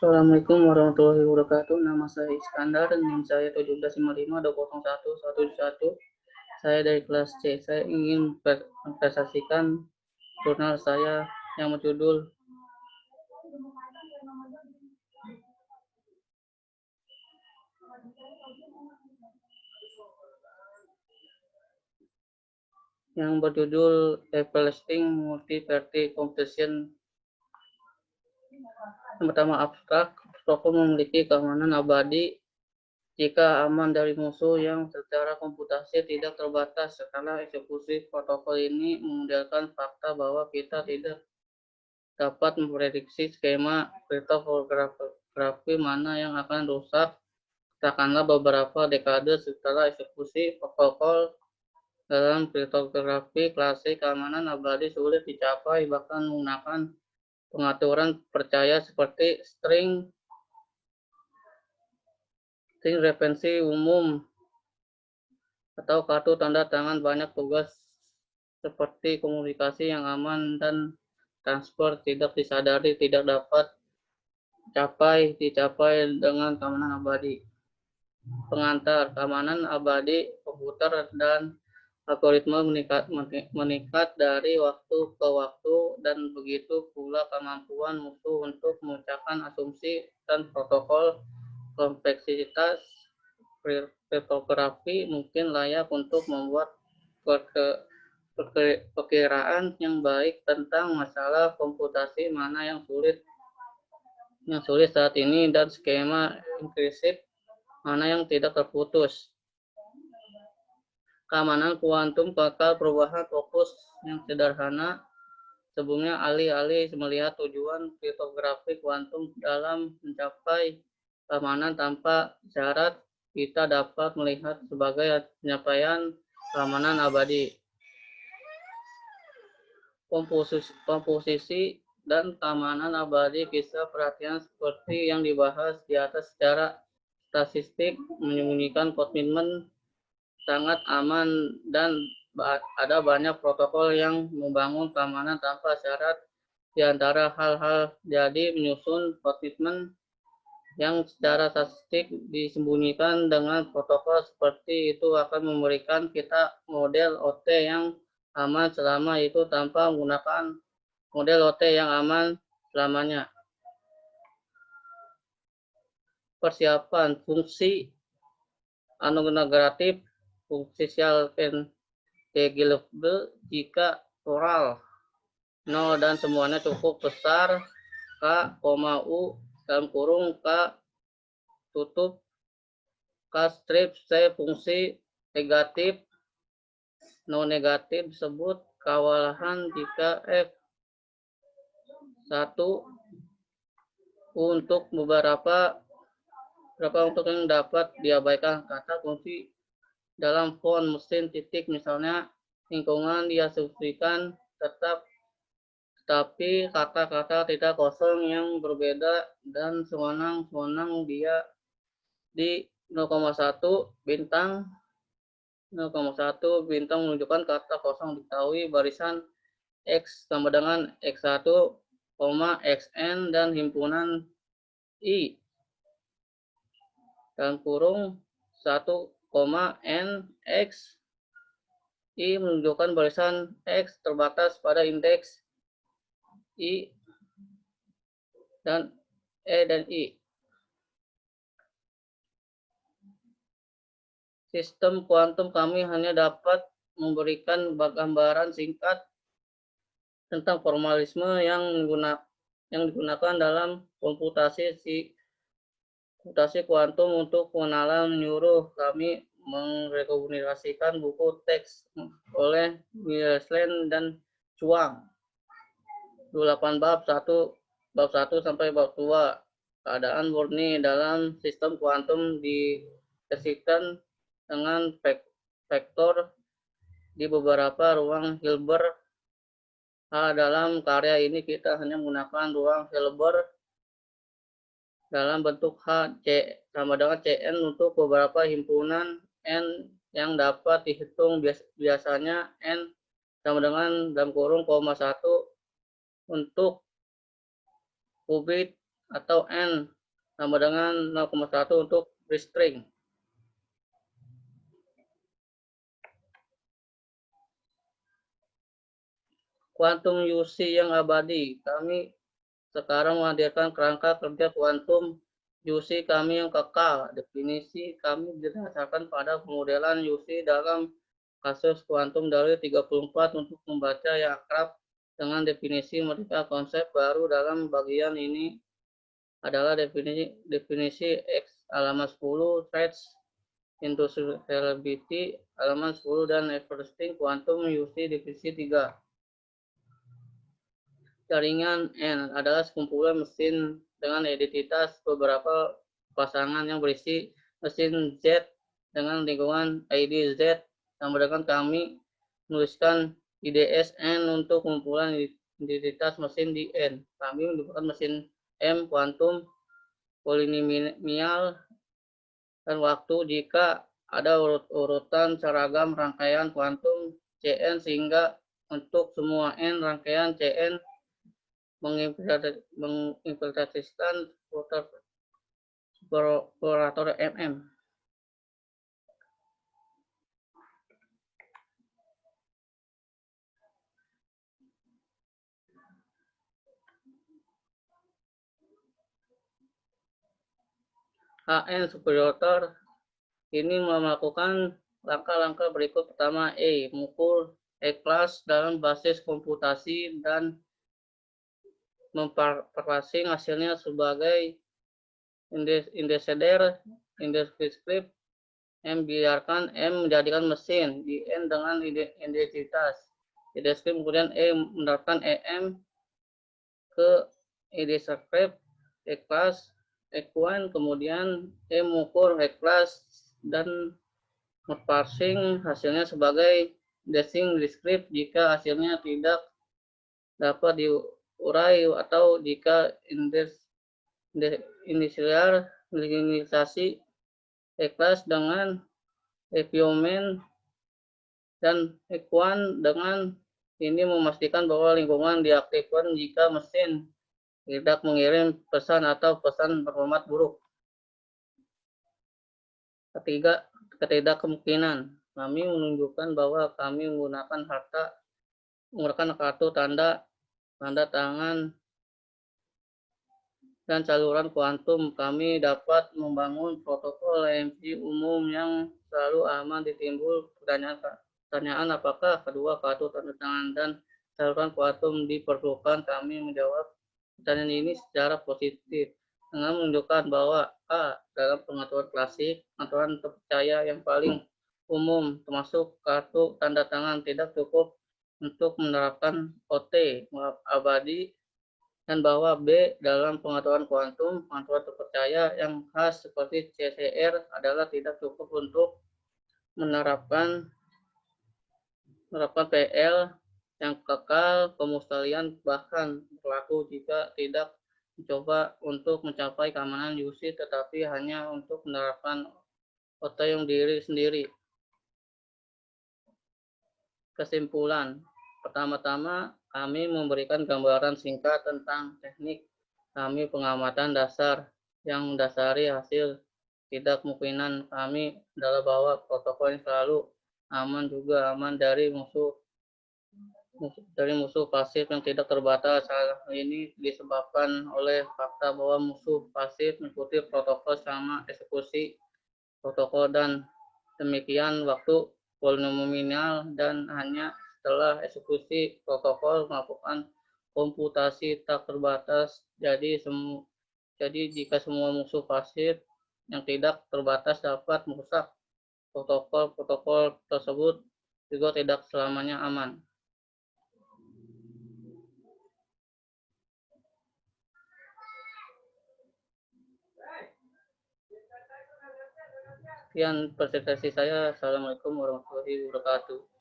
Assalamualaikum warahmatullahi wabarakatuh. Nama saya Iskandar dan NIM saya 1755-201-171. Saya dari kelas C. Saya ingin mempresentasikan jurnal saya yang berjudul Everlasting Multi-Party Competition. Yang pertama, abstrak. Protokol memiliki keamanan abadi jika aman dari musuh yang secara komputasi tidak terbatas. Setelah eksekusi protokol ini memodelkan fakta bahwa kita tidak dapat memprediksi skema kriptografi mana yang akan rusak. Katakanlah beberapa dekade setelah eksekusi protokol dalam kriptografi klasik, keamanan abadi sulit dicapai, bahkan menggunakan pengaturan percaya seperti string referensi umum atau kartu tanda tangan. Banyak tugas seperti komunikasi yang aman dan transfer tidak disadari tidak dapat dicapai dengan keamanan abadi. Pengantar keamanan abadi komputer dan algoritma meningkat dari waktu ke waktu, dan begitu pula kemampuan musuh untuk memecahkan asumsi dan protokol. Kompleksitas kriptografi mungkin layak untuk membuat perkiraan yang baik tentang masalah komputasi mana yang sulit saat ini, dan skema inklusif mana yang tidak terputus. Keamanan kuantum bakal perubahan fokus yang sederhana. Sebelumnya alih-alih melihat tujuan kriptografi kuantum dalam mencapai keamanan tanpa syarat, kita dapat melihat sebagai penyampaian keamanan abadi. Komposisi dan keamanan abadi kisah perhatian seperti yang dibahas di atas secara statistik menyembunyikan komitmen sangat aman, dan ada banyak protokol yang membangun keamanan tanpa syarat. Di antara hal-hal jadi menyusun komitmen yang secara statistik disembunyikan dengan protokol seperti itu akan memberikan kita model OT yang aman selama itu tanpa menggunakan model OT yang aman selamanya. Persiapan fungsi anogratif fungsi intelligible jika oral 0 dan semuanya cukup besar, K, U dalam kurung K tutup K strip C fungsi negatif non negatif disebut kewalahan jika F 1 untuk beberapa untuk yang dapat diabaikan. Kata kunci dalam font mesin titik misalnya lingkungan diasumsikan tetap, tetapi kata-kata tidak kosong yang berbeda dan sewenang-wenang dia di 0,1 bintang 0,1 bintang menunjukkan kata kosong diketahui barisan X sama dengan X1, XN dan himpunan I dalam kurung 1, N X I menunjukkan barisan X terbatas pada indeks I dan E dan I. Sistem kuantum kami hanya dapat memberikan gambaran singkat tentang formalisme yang digunakan dalam komputasi kuantum untuk pengenalan menyuruh. Kami merekomendasikan buku teks oleh Wiesland dan Chuang. 28 bab 1 sampai bab 2. Keadaan murni dalam sistem kuantum dideskripsikan dengan vektor di beberapa ruang Hilbert. Dalam karya ini kita hanya menggunakan ruang Hilbert dalam bentuk H, C sama dengan Cn untuk beberapa himpunan N yang dapat dihitung. Biasanya N sama dengan dalam kurung 1 untuk qubit atau N sama dengan 0,1 untuk restring. Kuantum UC yang abadi. Kami sekarang menghadirkan kerangka kerja kuantum UC kami yang kekal. Definisi kami didasarkan pada pemodelan UC dalam kasus kuantum dari 34 untuk membaca yang akrab dengan definisi mereka. Konsep baru dalam bagian ini adalah definisi X halaman 10, threads inducibility halaman 10, dan everything quantum UC divisi 3. Jaringan N adalah sekumpulan mesin dengan identitas beberapa pasangan yang berisi mesin Z dengan lingkungan ID Z. Sama dengan kami menuliskan IDS N untuk kumpulan identitas mesin di N. Kami menyebutkan mesin M kuantum polinomial dan waktu jika ada urutan seragam rangkaian kuantum Cn, sehingga untuk semua N rangkaian Cn mengimplementasikan operator MM. HN superator ini melakukan langkah-langkah berikut. Pertama, mengukur E-class dalam basis komputasi dan memparpasing hasilnya sebagai indexeder, indeskriptif. M biarkan M menjadikan mesin di N dengan identitas indeskriptif. Kemudian menerapkan EM ke indeskriptif E-class E1, kemudian mengukur E-class dan parsing hasilnya sebagai desing deskriptif jika hasilnya tidak dapat diurai atau jika inisialisasi E-class dengan environment dan E1 dengan ini memastikan bahwa lingkungan diaktifkan jika mesin tidak mengirim pesan atau pesan berformat buruk. Ketiga, ketidakkemungkinan. Kami menunjukkan bahwa kami menggunakan kartu tanda tangan dan saluran kuantum. Kami dapat membangun protokol EMC umum yang selalu aman. Ditimbul pertanyaan apakah kedua kartu tanda tangan dan saluran kuantum diperlukan. Kami menjawab pertanyaan ini secara positif dengan menunjukkan bahwa A. Dalam pengaturan klasik, pengaturan terpercaya yang paling umum termasuk kartu tanda tangan tidak cukup untuk menerapkan OT abadi, dan bahwa B. Dalam pengaturan kuantum, pengaturan terpercaya yang khas seperti CCR adalah tidak cukup untuk menerapkan PL yang kekal. Pemusnahan bahkan berlaku jika tidak mencoba untuk mencapai keamanan UC, tetapi hanya untuk menerapkan OT yang diri sendiri. Kesimpulan. Pertama-tama, kami memberikan gambaran singkat tentang teknik kami pengamatan dasar yang mendasari hasil tidak kemungkinan kami adalah bahwa protokol yang selalu aman juga aman dari musuh pasif yang tidak terbatas. Hal ini disebabkan oleh fakta bahwa musuh pasif mengikuti protokol selama eksekusi protokol dan demikian waktu polinomial, dan hanya setelah eksekusi protokol melakukan komputasi tak terbatas. Jadi jika semua musuh pasif yang tidak terbatas dapat merusak protokol tersebut juga tidak selamanya aman. Sekian presentasi saya. Assalamualaikum warahmatullahi wabarakatuh.